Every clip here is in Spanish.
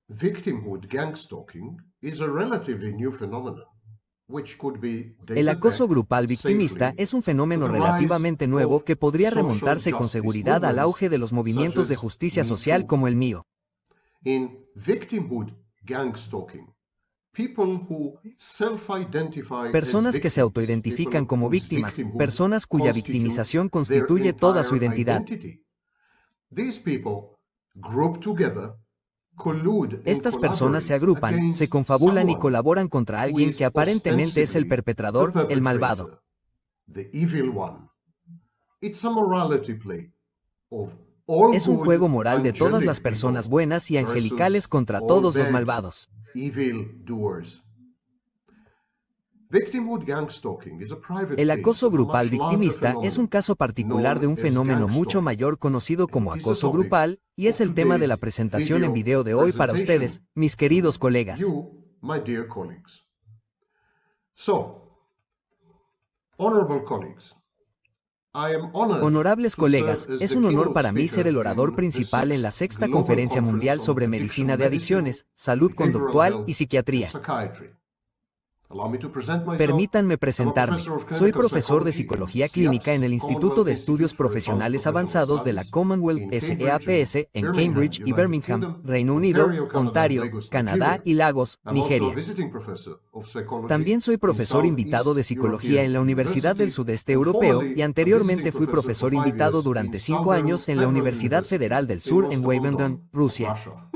Victimhood gang stalking is a relatively new phenomenon, which could be El dated acoso back grupal victimista safely es un fenómeno to the rise relativamente nuevo of que podría social remontarse con justice seguridad al movements auge de los such movimientos de as justicia Me social Too. como el mío. In victimhood gang stalking, people who self-identify as Personas que se victims, autoidentifican people como whose víctimas, victimhood personas cuya constitutes victimización their constituye toda su entire identidad. identity. These people group together, collude and Estas personas se collaborate agrupan, se against confabulan y someone colaboran contra who alguien is que aparentemente es el ostensibly the perpetrador, el malvado. perpetrator, the evil one. It's a morality play of all Es un good, juego moral de todas las angelic personas people buenas y angelicales versus contra all todos los bad, malvados. evil doers. Victimhood gang stalking is a private El case acoso of a grupal much larger victimista es un phenomenon caso particular de known un as fenómeno gang mucho stalking. mayor conocido como It is the acoso topic grupal, y es of el tema de la today's presentación en video de video hoy para ustedes, presentation mis queridos colegas. you, my dear colleagues. So, honorable colleagues, I am honored Honorables to serve colegas, as es the un honor keynote para mí ser el speaker orador in the principal en la 6th sexta Global Conferencia Conference Mundial on sobre Addiction Medicina de Medicine, Adicciones, Salud Behavioral Conductual Health y and Psiquiatría. Psychiatry. Allow me to present myself. Permítanme I'm a presentarme. professor of Soy clinical profesor de psychology in psicología clínica en el SIAPS, Instituto de Commonwealth Estudios Institute for Adult Profesionales Professional Avanzados de la Studies Commonwealth in Cambridge SEAPS and en Birmingham, Cambridge y United Birmingham, Kingdom, Reino Unido, Ontario, Canada, and Ontario, Lagos, Canadá Nigeria. y Lagos, I'm also a Nigeria. visiting professor of psychology También soy in profesor invitado de Southeast psicología en la European Universidad del University Sudeste and Europeo formerly y a anteriormente visiting fui professor for profesor 5 invitado years durante in 5 años en la Federal Universidad Federal University del in Sur en Rostov-on-Don, Wimbledon, Rusia. Russia.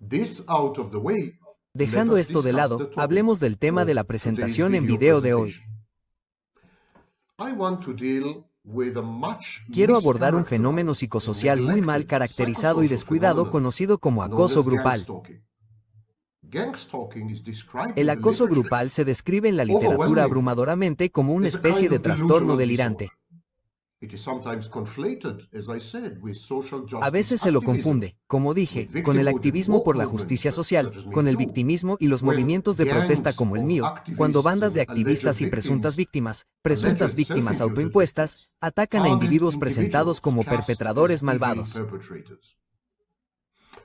This out of the way, let Dejando us esto de discuss lado, the topic hablemos del tema of de la today's presentación en video video de hoy. presentation. I want to deal with a much Quiero abordar un mischaracterized fenómeno and psicosocial muy mal neglected caracterizado y psychosocial descuidado phenomenon conocido como known acoso as gang grupal. stalking. Gang stalking is described El in the acoso literature grupal se describe en la literatura overwhelmingly abrumadoramente como una as a especie kind de of trastorno delusional delirante. disorder. It is sometimes conflated, as I said, with social A justice veces se lo activism, confunde, como dije, with con el victimhood and activismo por woke la movements justicia social, such as Me con el Too, victimismo y los when movimientos de protesta gangs como el of mío, cuando activists bandas de and alleged activistas y presuntas victims, presuntas alleged víctimas self-imputed autoimpuestas, victims, atacan a target individuos presentados individuals como cast as perpetradores evil malvados. perpetrators.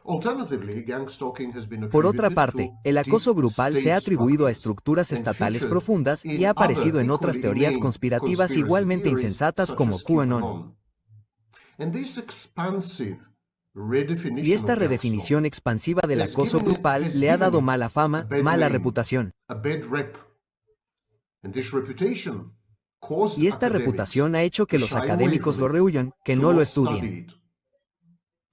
Alternatively, gang stalking has been Por otra attributed parte, to el acoso deep grupal se state ha atribuido a structures estructuras and estatales featured profundas y in ha other aparecido en otras equally teorías inane conspirativas conspiracy igualmente theories insensatas such como as QAnon. QAnon. And this expansive Y redefinition esta of gang redefinición stalking expansiva del has acoso given grupal it le ha dado mala a fama, bad mala name, reputación. a bad rep. And this reputation caused Y esta academics reputación ha hecho que to los shy away académicos from lo it, rehuyan, que to no lo not estudien. study it.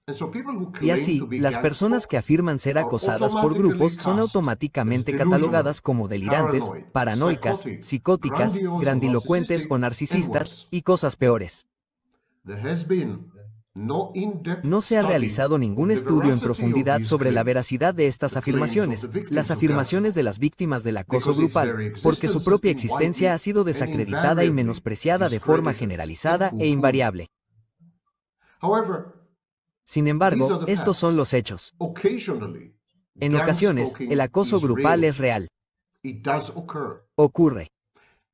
And so people who Y claim así, to be las gang personas que stalked afirman ser are acosadas por automatically grupos son cast automáticamente as catalogadas delusional, como delirantes, paranoid, paranoicas, psychotic, psicóticas, grandiose, grandilocuentes o narcissistic, and narcisistas, worse. y cosas peores. There has been no in-depth No se ha study realizado of ningún the estudio en veracity of profundidad these sobre la claims, veracidad de estas the claims of the afirmaciones, victims las of gang afirmaciones de stalking, las víctimas del acoso because its grupal, very porque su existence has propia been existencia widely ha sido and desacreditada y invariably menospreciada de forma discredited generalizada and e invariable. However, Sin these embargo, are the estos son facts. los hechos. Occasionally, En gang ocasiones, stalking el acoso is grupal real. es real. It does occur. Ocurre.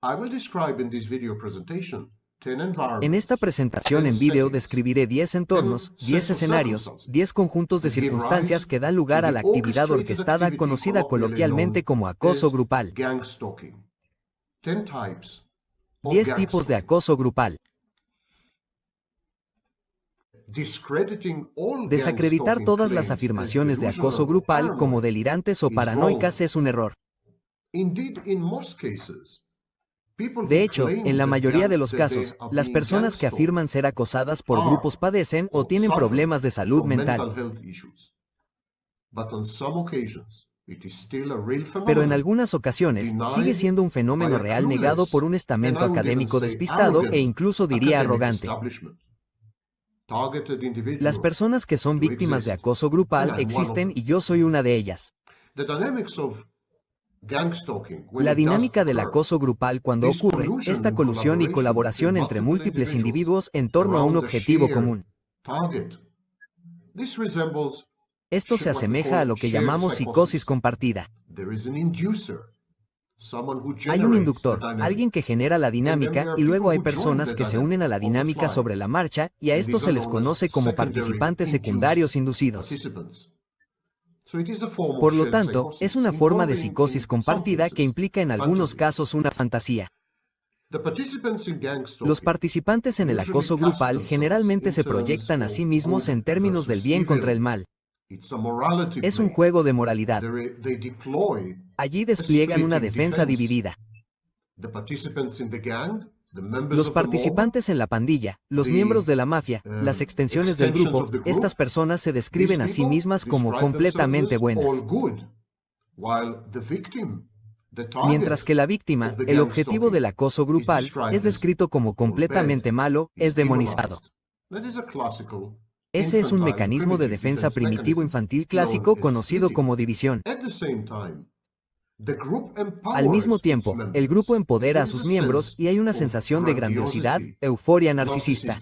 I will describe in this video presentation 10 En environments, esta presentación 10 en vídeo settings, describiré 10 entornos, 10 10 sets of escenarios, circumstances 10 conjuntos de that give circunstancias rise que dan to lugar a the la actividad orchestrated orquestada activity conocida colloquially coloquialmente known como acoso as grupal. gang stalking. 10 types of 10 gang tipos de stalking. acoso grupal. Discrediting all gang Desacreditar stalking todas las claims as afirmaciones de delusional acoso or grupal como paranoid delirantes o is paranoicas wrong. es un error. Indeed, in most cases, people De who hecho, claim en la that mayoría de they los are casos, las being personas que gang-stalked afirman ser acosadas por are grupos padecen o or tienen suffer problemas de salud from mental mental. health issues. But on some occasions, it is still a real Pero en phenomenon algunas ocasiones, sigue denied siendo un by fenómeno a real negado por un clueless, and estamento I would even académico say despistado e arrogant, incluso diría academic arrogante. establishment. Targeted Las individuals personas que son do víctimas de exist, acoso and grupal I'm one of existen them. y yo soy una de ellas. The dynamics of gang stalking, when La it does dinámica del occur, acoso grupal cuando this ocurre, collusion esta and colusión y collaboration colaboración between entre multiple múltiples individuals individuos en torno a un around a objetivo shared común. target. This resembles Esto se what we asemeja a call lo que shared llamamos psychosis. psicosis compartida. There is an inducer, someone who Hay un generates the inductor, dynamic. alguien que genera la And then there dinámica are y luego people hay who join personas the que se dynamic unen a la on the dinámica fly. sobre la marcha y a And estos these se are les known as conoce como secondary participantes induced secundarios inducidos. participants. Por lo tanto, es una forma de psicosis compartida que implica en algunos casos una fantasía. Los participantes en el acoso grupal generalmente se proyectan a sí mismos en términos del bien contra el mal. Es un juego de moralidad. Allí despliegan una defensa dividida. Los participantes en la pandilla, los miembros de la mafia, las extensiones del grupo, estas personas se describen a sí mismas como completamente buenas. Mientras que la víctima, el objetivo del acoso grupal, es descrito como completamente malo, es demonizado. Ese es un mecanismo de defensa primitivo infantil clásico conocido como división. Al mismo tiempo, el grupo empodera a sus miembros y hay una sensación de grandiosidad, euforia narcisista.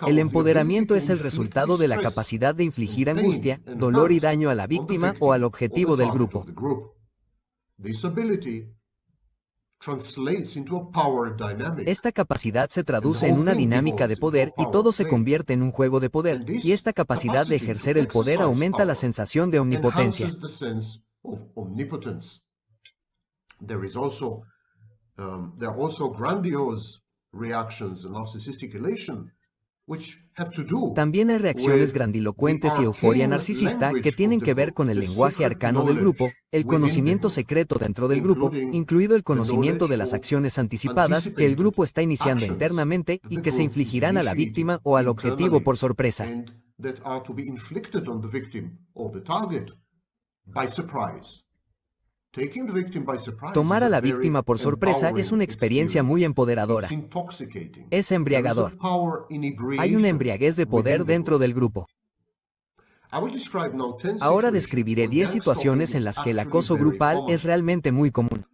El empoderamiento es el resultado de la capacidad de infligir angustia, dolor y daño a la víctima o al objetivo del grupo. Esta capacidad se traduce en una dinámica de poder y todo se convierte en un juego de poder, y esta capacidad de ejercer el poder aumenta la sensación de omnipotencia. También hay reacciones grandilocuentes y euforia narcisista que tienen que ver con el lenguaje arcano del grupo, el conocimiento secreto dentro del grupo, incluido el conocimiento de las acciones anticipadas que el grupo está iniciando internamente y que se infligirán a la víctima o al objetivo por sorpresa. Tomar a la víctima por sorpresa es una experiencia muy empoderadora. Es embriagador. Hay una embriaguez de poder dentro del grupo. Ahora describiré 10 situaciones en las que el acoso grupal es realmente muy común.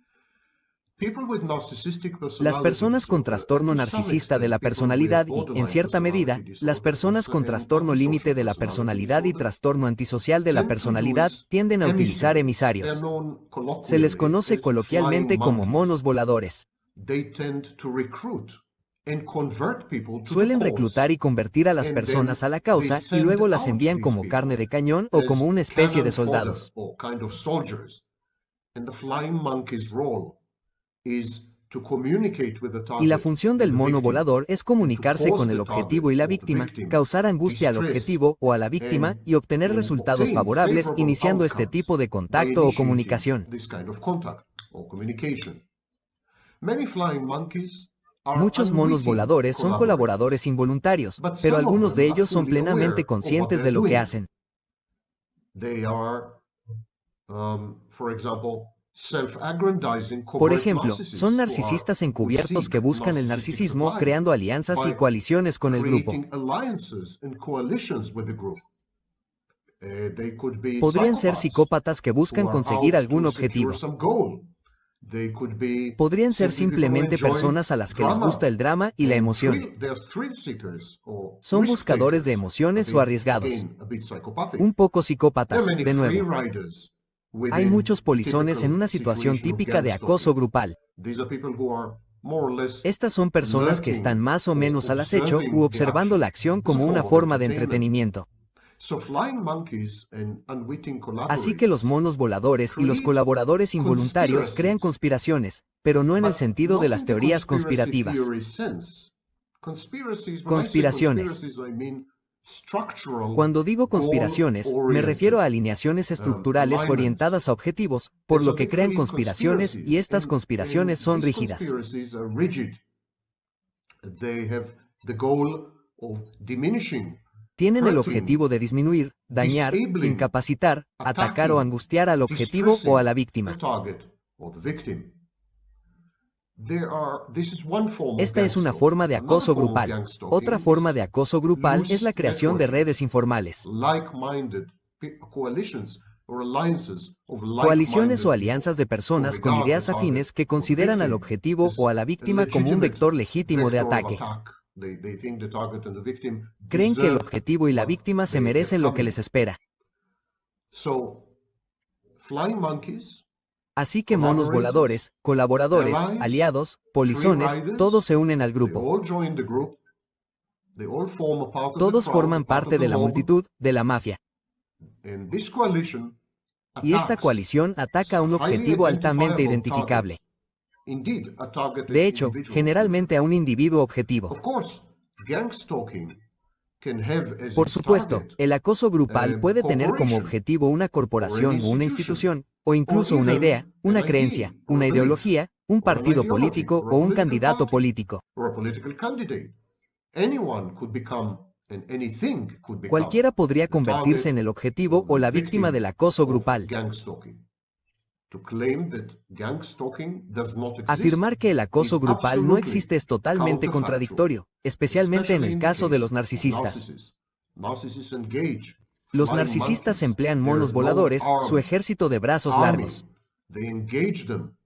Las personas con trastorno narcisista de la personalidad y, en cierta medida, las personas con trastorno límite de la personalidad y trastorno antisocial de la personalidad tienden a utilizar emisarios. Se les conoce coloquialmente como monos voladores. Suelen reclutar y convertir a las personas a la causa y luego las envían como carne de cañón o como una especie de soldados. Y la función del mono volador es comunicarse con el objetivo y la víctima, causar angustia al objetivo o a la víctima y obtener resultados favorables iniciando este tipo de contacto o comunicación. Muchos monos voladores son colaboradores involuntarios, pero algunos de ellos son plenamente conscientes de lo que hacen. Por ejemplo, son narcisistas encubiertos que buscan el narcisismo creando alianzas y coaliciones con el grupo. Podrían ser psicópatas que buscan conseguir algún objetivo. Podrían ser simplemente personas a las que les gusta el drama y la emoción. Son buscadores de emociones o arriesgados. Un poco psicópatas, de nuevo. Hay muchos polizones en una situación típica de acoso grupal. Estas son personas que están más o menos al acecho u observando la acción como una forma de entretenimiento. Así que los monos voladores y los colaboradores involuntarios crean conspiraciones, pero no en el sentido de las teorías conspirativas. Conspiraciones. Cuando digo conspiraciones, me refiero a alineaciones estructurales orientadas a objetivos, por lo que crean conspiraciones y estas conspiraciones son rígidas. Tienen el objetivo de disminuir, dañar, incapacitar, atacar o angustiar al objetivo o a la víctima. Esta es una forma de acoso grupal. Otra forma de acoso grupal es la creación de redes informales. Coaliciones o alianzas de personas con ideas afines que consideran al objetivo o a la víctima como un vector legítimo de ataque. Creen que el objetivo y la víctima se merecen lo que les espera. Así que monos voladores, colaboradores, aliados, polizones, todos se unen al grupo. They all form a part of the Todos crowd, forman part parte of de the la mob, multitud, de la mafia. and this coalition Y esta attacks coalición ataca a un highly objetivo altamente identifiable identificable. target. Indeed, a targeted De hecho, individual. generalmente a un individuo objetivo. Of course, gang stalking can have as Por its supuesto, target el acoso grupal puede tener como corporation, objetivo una corporación o una institución, o incluso or una even idea, una an creencia, idea, or una a belief, ideología, un or an partido ideology, político or a o un political candidato party, político. or a political candidate. Anyone could become, and anything could become, Cualquiera podría the convertirse target en el objetivo of o the la víctima victim del acoso of grupal. gang stalking. To claim that gang stalking does not exist Afirmar que el acoso is grupal no absolutely existe es totalmente counterfactual, contradictorio, especialmente en especially el in the caso de case los of narcisistas. Narcissists engage Los flying narcisistas monkeys, emplean their monos voladores, su long-arm ejército de brazos army. largos. They engage them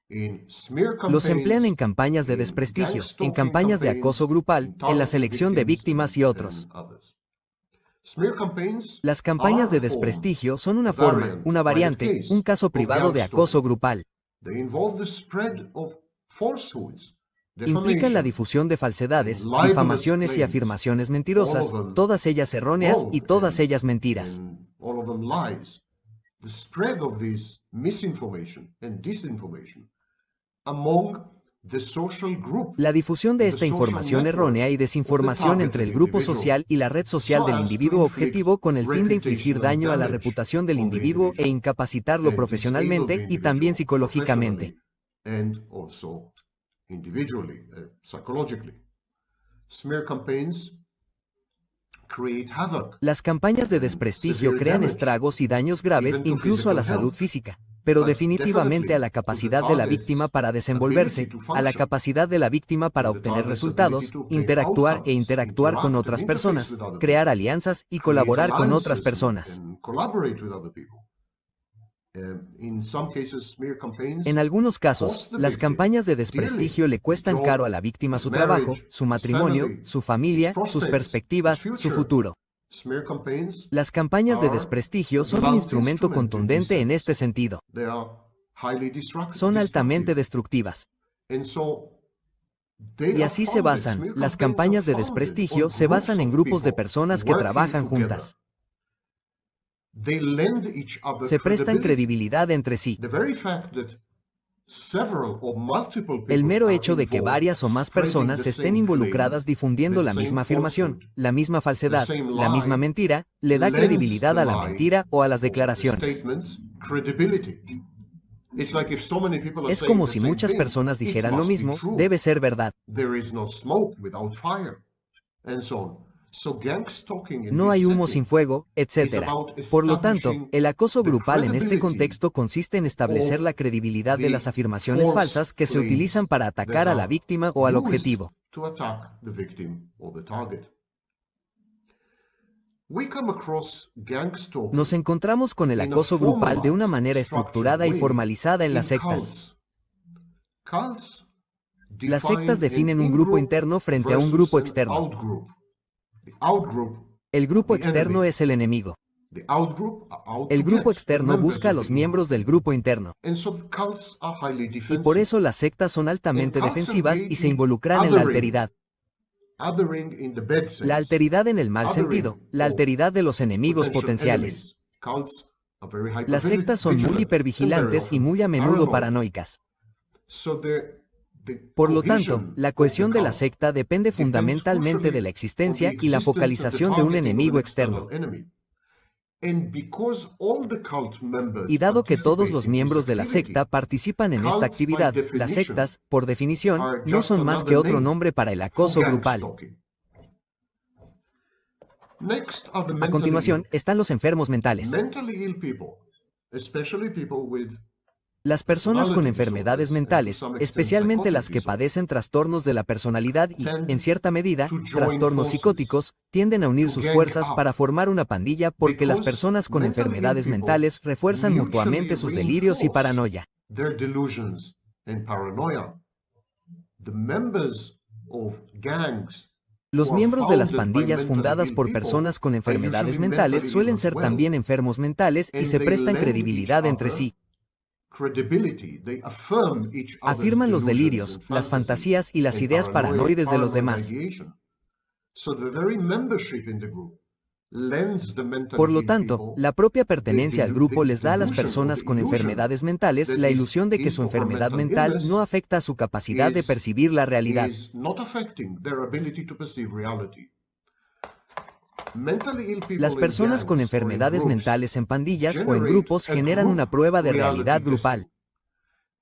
in smear Los emplean en campaigns, campañas de in desprestigio, gang en stalking campañas de campaigns, acoso grupal, in en la targeting selección de victims víctimas y otros. and others. Smear campaigns Las campañas are de a form, desprestigio son una a forma, variant, una private variante, case un caso of privado gang de acoso stalking. grupal. They involve the spread of falsehoods, Implican la defamation, difusión de falsedades, and libelous difamaciones y claims, afirmaciones mentirosas, all of them todas ellas erróneas y wrong todas ellas mentiras. and all of them lies. The spread of this misinformation and disinformation among the social group, La difusión de the esta social información network errónea y of the desinformación entre el targeted grupo individual, social y la red social so del as to individuo inflict objetivo con el fin de infligir reputational daño a la damage reputación del on the individuo e individual incapacitarlo and profesionalmente disable the y también individual psicológicamente. professionally and also individually, psychologically. Smear campaigns create havoc, Las campañas de and desprestigio severe crean damage, estragos y daños graves even to incluso a la physical salud health, física, pero but definitivamente a la definitely to the capacidad de la víctima target's para ability desenvolverse, to a la function, capacidad de la víctima para to the obtener target's ability resultados, to obtain interactuar e outcomes, interactuar con interact otras and interface personas, with other crear people, alianzas y create colaborar con otras alliances personas. and collaborate with other people. In some cases, smear campaigns En algunos casos, cost the las victim campañas de dearly. desprestigio le cuestan Job, caro a la víctima his su trabajo, marriage, su his matrimonio, family, su its familia, sus prospects, perspectivas, its su future. futuro. Smear campaigns Las campañas de are desprestigio a son un blunt instrumento instrument in this contundente en sense. este sentido. They are highly Son altamente destructive. destructivas. And so they Y are así se founded, basan, smear las campaigns campañas are de founded desprestigio on se basan groups en of grupos de people personas que working trabajan together. juntas. They lend each other Se prestan credibility. credibilidad entre sí. The very fact that several or multiple people El mero are hecho de que involved, varias o más spreading personas the estén same involucradas claim, difundiendo the la same misma afirmación, falsehood, la misma falsedad, the same la misma lie, mentira, le da lends credibilidad the a la lie mentira o a las or the declaraciones. statements credibility. It's like if so many people are Es saying como the si same muchas thing, personas it dijeran lo must be mismo, true. debe ser verdad. There is no smoke without fire, and so on. So gang stalking in No this hay humo setting sin fuego, is etc. about Por lo tanto, establishing el acoso the grupal en este credibility contexto consiste en establecer of la credibilidad de the las afirmaciones false falsas que se claims utilizan para that atacar a la are víctima o al used objetivo. to attack the victim or the target. We come across gang stalking Nos encontramos con el in a acoso grupal de una formalized, manera estructurada y structured way formalizada en las in sectas. Cults Las define sectas definen an un grupo in-group interno frente a un versus grupo an externo. out-group. The out-group, El grupo the externo enemy. es el enemigo. The out-group are out El to grupo get the externo members busca a of los the miembros in-group. del grupo interno. And so the cults are highly Y defensive. por eso las sectas son altamente And cults defensivas y engage se in involucran en la othering. alteridad. Othering in the bad sense. La alteridad en el mal Othering sentido, la of alteridad de los enemigos potential potenciales. enemies. Cults are very Las sectas son muy hypervigilant hipervigilantes and very y muy a often menudo paranoid. paranoicas. So the Por lo tanto, cohesion la of cohesión the de la cult secta depende depends fundamentalmente crucially de la on the existencia y la existence of the focalización de un targeting of enemigo an external externo. enemy. And because all the cult members Y dado que todos participate los in this miembros de la activity, secta participan en esta cults, by actividad, las definition, sectas, por definición, are no just son más que another otro name nombre para el for acoso gang grupal. stalking. Next are the A mentally continuación, ill. están los enfermos mentales. Mentally ill people, especially people with Las personas con personality enfermedades disorders and to mentales, some extent especialmente psychotic las que disorders, padecen trastornos de la personalidad y, tend en cierta medida, to join trastornos forces, psicóticos, tienden a unir to sus gang fuerzas up, para formar una pandilla porque las because personas con mentally ill enfermedades people mentales refuerzan mutually mutuamente sus delirios y reinforce paranoia. their delusions and paranoia. The members of gangs Los who are miembros de las founded by pandillas mentally fundadas ill por people personas con are enfermedades usually mentales mentally suelen ill ser as well, también enfermos mentales y and se they prestan lend credibilidad each entre other sí. credibility. They affirm each other's Afirman los delusions delirios, and las fantasies fantasías y las and ideas paranoides de los demás. ideation. So the very membership in the group lends the mentally Por lo ill tanto, people la propia pertenencia al grupo les da a las delusion personas or the con illusion enfermedades mentales that la is ilusión de que su his or her enfermedad mental mental illness no afecta a su capacidad de is- percibir la realidad. is not affecting their ability to perceive reality. Mentally ill people Las in personas con gangs or in enfermedades groups mentales en pandillas o en generate grupos a generan group una prueba de reality realidad grupal. testing.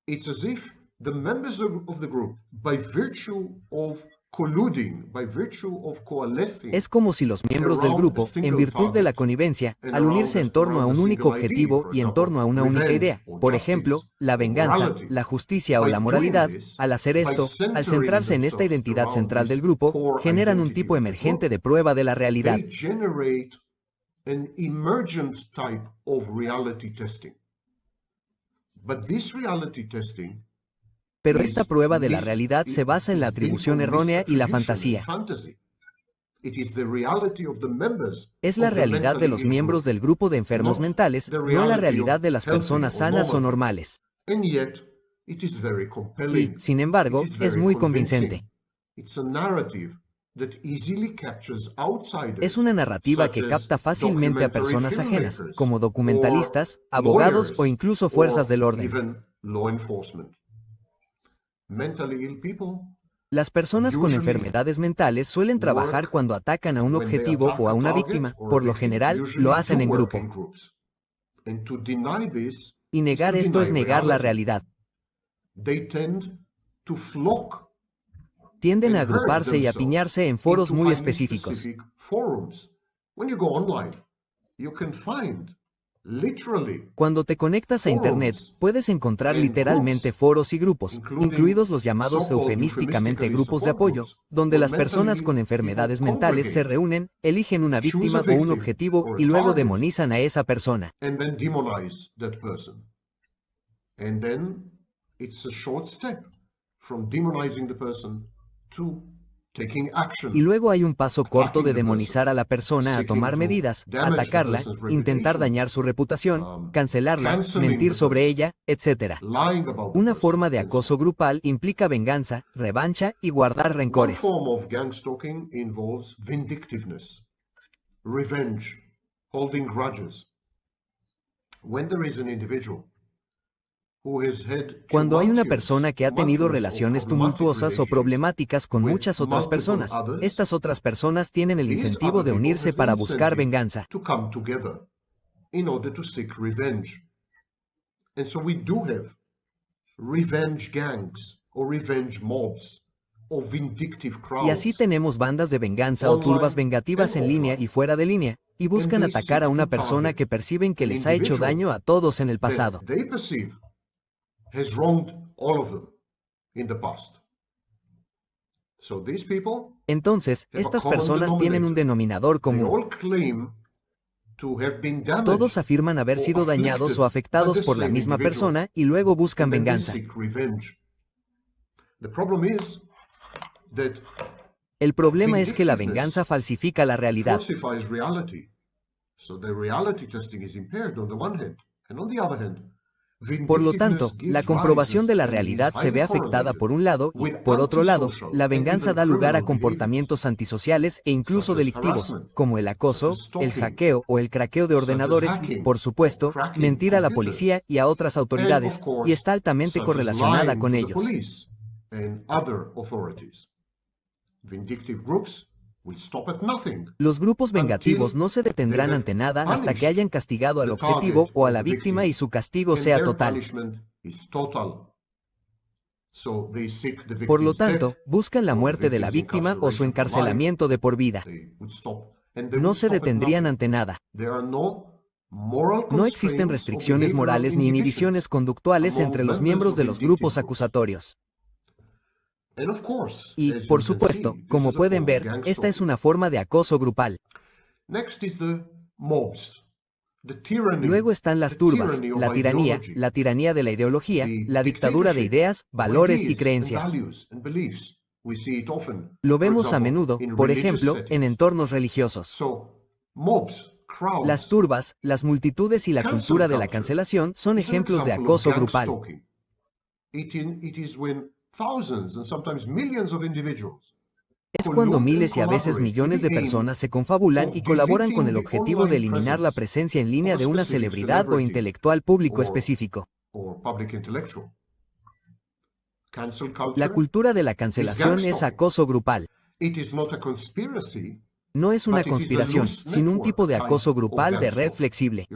It's as if the members of the group, by virtue of colluding, by virtue of coalescing, Es como si los miembros del around a grupo, en single virtud de la target connivencia, and al unirse en torno a around un a único single idea, objetivo for y en example, torno a una única revenge idea, or por justice ejemplo, la or venganza, morality. la justicia o By la doing moralidad, this, al hacer by esto, al centering centrarse en esta themselves identidad around central this del grupo, core generan un identity tipo of the emergente group, de prueba de la realidad. they generate an emergent type of reality testing. But this reality testing Pero esta prueba de la realidad se basa en la atribución errónea y la fantasía. Es la realidad de los miembros del grupo de enfermos mentales, no la realidad de las personas sanas o normales. Y, sin embargo, es muy convincente. Es una narrativa que capta fácilmente a personas ajenas, como documentalistas, abogados o incluso fuerzas del orden. Las personas con enfermedades mentales suelen trabajar cuando atacan a un objetivo o a una víctima, por lo general, lo hacen en grupo. Y negar esto es negar la realidad. Tienden a agruparse y a apiñarse en foros muy específicos. Cuando te conectas a Internet, puedes encontrar literalmente foros y grupos, incluidos los llamados eufemísticamente grupos de apoyo, donde las personas con enfermedades mentales se reúnen, eligen una víctima o un objetivo y luego demonizan a esa persona. Y luego hay un paso corto de demonizar a la persona a tomar medidas, atacarla, intentar dañar su reputación, cancelarla, mentir sobre ella, etc. Una forma de acoso grupal implica venganza, revancha y guardar rencores. Cuando hay una persona que ha tenido relaciones tumultuosas o problemáticas con muchas otras personas, estas otras personas tienen el incentivo de unirse para buscar venganza. Y así tenemos bandas de venganza o turbas vengativas en línea y fuera de línea, y buscan atacar a una persona que perciben que les ha hecho daño a todos en el pasado. Has wronged all of them in the past. So these people Entonces, estas personas tienen un denominador común. Todos afirman haber sido dañados o afectados por la misma persona y luego buscan venganza. El problema es que la venganza falsifica la realidad. Por lo tanto, la comprobación de la realidad se ve afectada por un lado y, por otro lado, la venganza da lugar a comportamientos antisociales e incluso delictivos, como el acoso, el hackeo o el craqueo de ordenadores y, por supuesto, mentir a la policía y a otras autoridades, y está altamente correlacionada con ellos. Los grupos vengativos no se detendrán ante nada hasta que hayan castigado al objetivo o a la víctima y su castigo sea total. Por lo tanto, buscan la muerte de la víctima o su encarcelamiento de por vida. No se detendrían ante nada. No existen restricciones morales ni inhibiciones conductuales entre los miembros de los grupos acusatorios. Y, por supuesto, como pueden ver, esta es una forma de acoso grupal. Luego están las turbas, la tiranía de la ideología, la dictadura de ideas, valores y creencias. Lo vemos a menudo, por ejemplo, en entornos religiosos. Las turbas, las multitudes y la cultura de la cancelación son ejemplos de acoso grupal. Es cuando miles y a veces millones de personas se confabulan y colaboran con el objetivo de eliminar la presencia en línea de una celebridad o intelectual público específico. La cultura de la cancelación es acoso grupal. No es una conspiración, sino un tipo de acoso grupal de red flexible.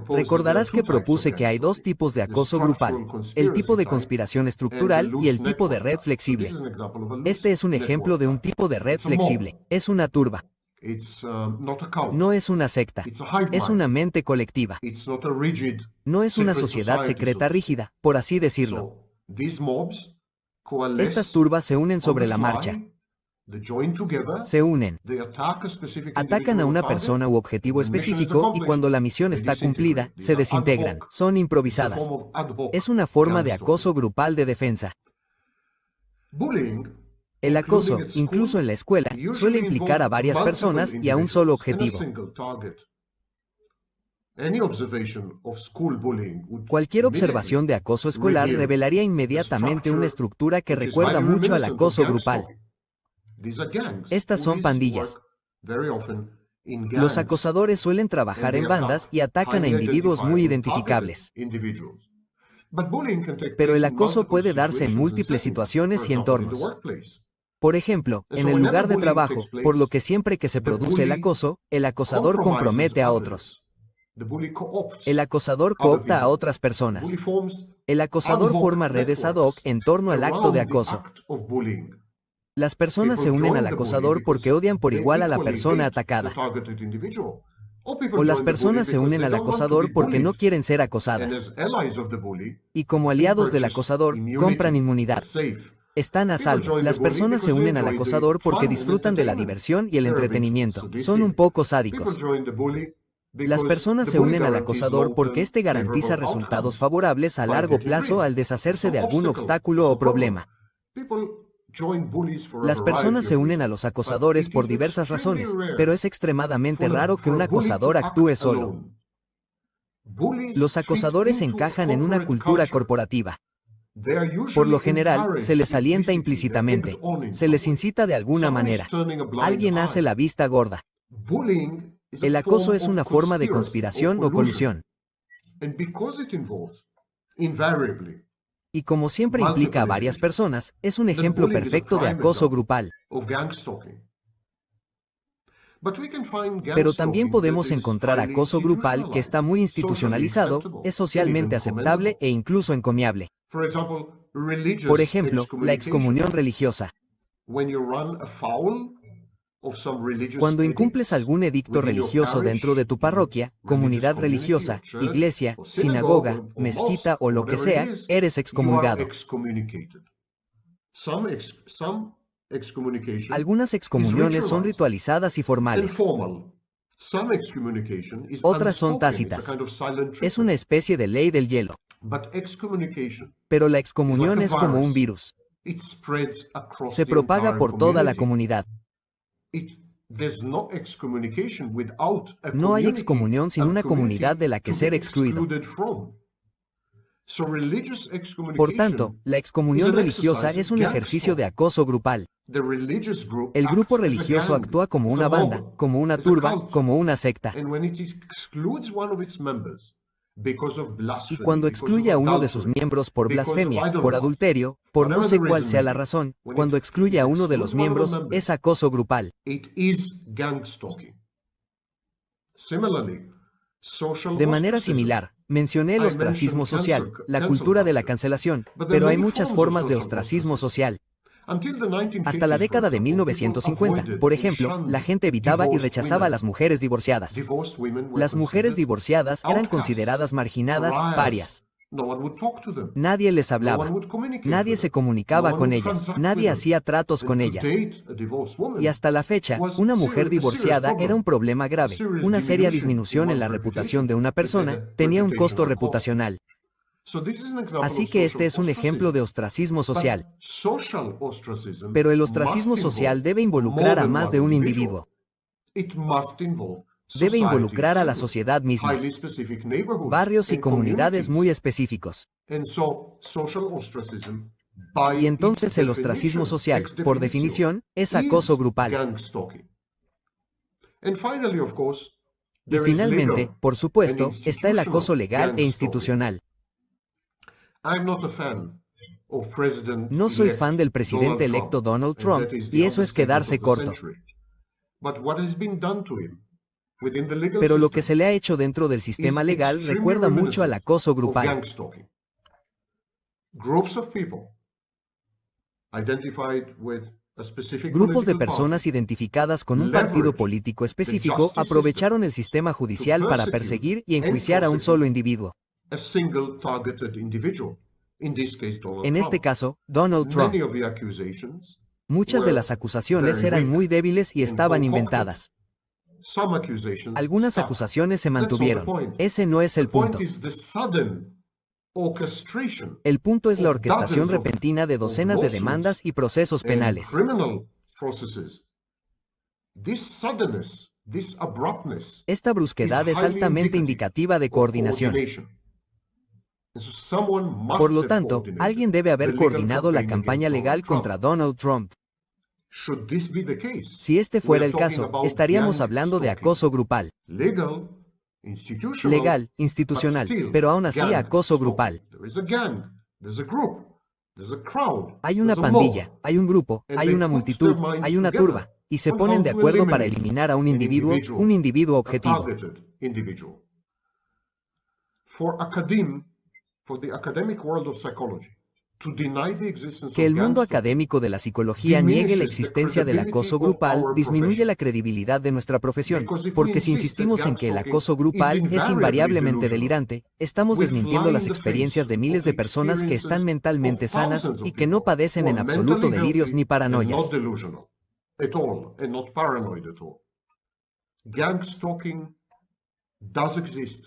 Recordarás que propuse que hay dos tipos de acoso grupal, el tipo de conspiración estructural y el tipo de red flexible. Este es un ejemplo de un tipo de red flexible. Es una turba. No es una secta. Es una mente colectiva. No es una sociedad secreta rígida, por así decirlo. Estas turbas se unen sobre la marcha. Se unen. Atacan a una persona u objetivo específico y cuando la misión está cumplida, se desintegran. Son improvisadas. Es una forma de acoso grupal de defensa. El acoso, incluso en la escuela, suele implicar a varias personas y a un solo objetivo. Cualquier observación de acoso escolar revelaría inmediatamente una estructura que recuerda mucho al acoso grupal. Estas son pandillas. Los acosadores suelen trabajar en bandas y atacan a individuos muy identificables. Pero el acoso puede darse en múltiples situaciones y entornos. Por ejemplo, en el lugar de trabajo, por lo que siempre que se produce el acoso, el acosador compromete a otros. El acosador coopta a otras personas. El acosador forma redes ad hoc en torno al acto de acoso. Las personas se unen al acosador porque odian por igual a la persona atacada. O las personas se unen al acosador porque no quieren ser acosadas. Y como aliados del acosador, compran inmunidad. Están a salvo. Las personas se unen al acosador porque disfrutan de la diversión y el entretenimiento. Son un poco sádicos. Las personas se unen al acosador porque éste garantiza resultados favorables a largo plazo al deshacerse de algún obstáculo o problema. Las personas se unen a los acosadores por diversas razones, pero es extremadamente raro que un acosador actúe solo. Los acosadores encajan en una cultura corporativa. Por lo general, se les alienta implícitamente. Se les incita de alguna manera. Alguien hace la vista gorda. El acoso es una forma de conspiración o colusión. Y como siempre implica a varias personas, es un ejemplo perfecto de acoso grupal. Pero también podemos encontrar acoso grupal que está muy institucionalizado, es socialmente aceptable e incluso encomiable. Por ejemplo, la excomunión religiosa. Cuando incumples algún edicto religioso dentro de tu parroquia, comunidad religiosa, iglesia, sinagoga, mezquita o lo que sea, eres excomulgado. Algunas excomuniones son ritualizadas y formales. Otras son tácitas. Es una especie de ley del hielo. Pero la excomunión es como un virus. Se propaga por toda la comunidad. No hay excomunión sin una comunidad de la que ser excluido. Por tanto, la excomunión religiosa es un ejercicio de acoso grupal. El grupo religioso actúa como una banda, como una turba, como una secta. Y cuando excluye a uno de sus miembros por blasfemia, por adulterio, por no sé cuál sea la razón, cuando excluye a uno de los miembros, es acoso grupal. De manera similar, mencioné el ostracismo social, la cultura de la cancelación, pero hay muchas formas de ostracismo social. Hasta la década de 1950, por ejemplo, la gente evitaba y rechazaba a las mujeres divorciadas. Las mujeres divorciadas eran consideradas marginadas, parias. Nadie les hablaba. Nadie se comunicaba con ellas. Nadie hacía tratos con ellas. Y hasta la fecha, una mujer divorciada era un problema grave. Una seria disminución en la reputación de una persona tenía un costo reputacional. Así que este es un ejemplo de ostracismo social. Pero el ostracismo social debe involucrar a más de un individuo. Debe involucrar a la sociedad misma, barrios y comunidades muy específicos. by Y entonces its el ostracismo definition, social, ex por definitio, definición, es acoso is grupal. gang stalking. And finally, of course, Y there is finalmente, legal por and supuesto, está el acoso institutional legal gang e stalking. institucional. I'm not a fan of No soy President-elect fan del presidente Donald electo Trump, Donald and Trump, that is the y eso es understatement quedarse of the corto. century. But what has been done to him within the legal Pero lo que se system le ha hecho dentro del sistema is legal extremely recuerda mucho al reminiscent acoso of grupal. gang stalking. Groups of people identified with a specific Grupos de political personas party identificadas con un partido leverage político the específico justice aprovecharon el sistema system to judicial para persecute perseguir y and enjuiciar a un prosecute solo individuo. a single targeted individual, in this case Donald En este Trump. caso, Donald Trump. Many of the accusations Muchas de were las acusaciones very eran weak muy débiles y and estaban concocted. inventadas. Some accusations Algunas stuck. acusaciones se That's not the mantuvieron. point. Ese no es The el point punto. is the sudden orchestration El punto es la of orquestación dozens of repentina de docenas de lawsuits demandas y procesos and penales. criminal processes. This suddenness, this abruptness Esta brusquedad is es highly altamente indicative indicativa de of coordinación. And so someone must Por lo have tanto, coordinated alguien debe the haber legal coordinado la campaign campaña against legal Donald Trump. contra Donald Trump. Should this be the case, Si este fuera we're el talking caso, about estaríamos gang hablando de stalking. acoso grupal. Legal, institutional, Legal, but institucional, still pero aún así gang acoso stalking. grupal. There is a gang, there's a group, there's a crowd, Hay una there's a pandilla, mob, hay un grupo, and hay they una put multitud, their minds hay una together turba, y se on ponen how de to acuerdo para eliminate eliminar a un an individuo a objetivo. targeted individual. For the academic world of psychology, to deny the existence Que of el gang mundo stalking académico de la psicología niegue la diminishes the existencia del credibility acoso of grupal our disminuye profession. la credibilidad de nuestra profesión, Because if we porque si insist that insistimos en gang que el stalking acoso is grupal es invariablemente delusional, delirante, estamos we desmintiendo fly las in the experiencias face de miles of de personas que están experiences mentalmente of sanas thousands of y que no people padecen who en are absoluto mentally delirios healthy ni and paranoias. not delusional at all, and not paranoid at all. Gang stalking does exist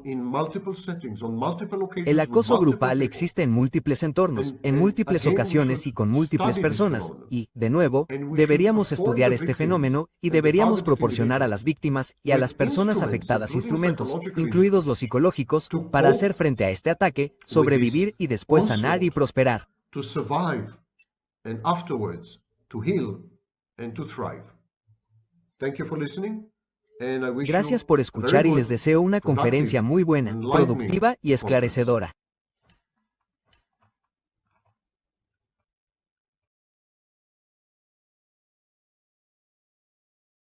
in multiple settings, on multiple occasions, El with acoso multiple grupal people. existe en múltiples entornos, en múltiples Again, we ocasiones should y con múltiples study this personas, phenomenon. y, de nuevo, And we deberíamos should afford estudiar the este victims fenómeno y and the deberíamos targeted proporcionar a individuals las víctimas y a with las personas instruments, afectadas including instrumentos, psychological incluidos los instruments, psicológicos, to para cope hacer frente a este ataque, with sobrevivir this y después sanar y onslaught, prosperar. to survive, and afterwards to heal and to thrive. Thank you for listening, and I wish Gracias you por a very escuchar y les good, deseo una productive, conferencia muy buena, enlightening productiva y conference. esclarecedora.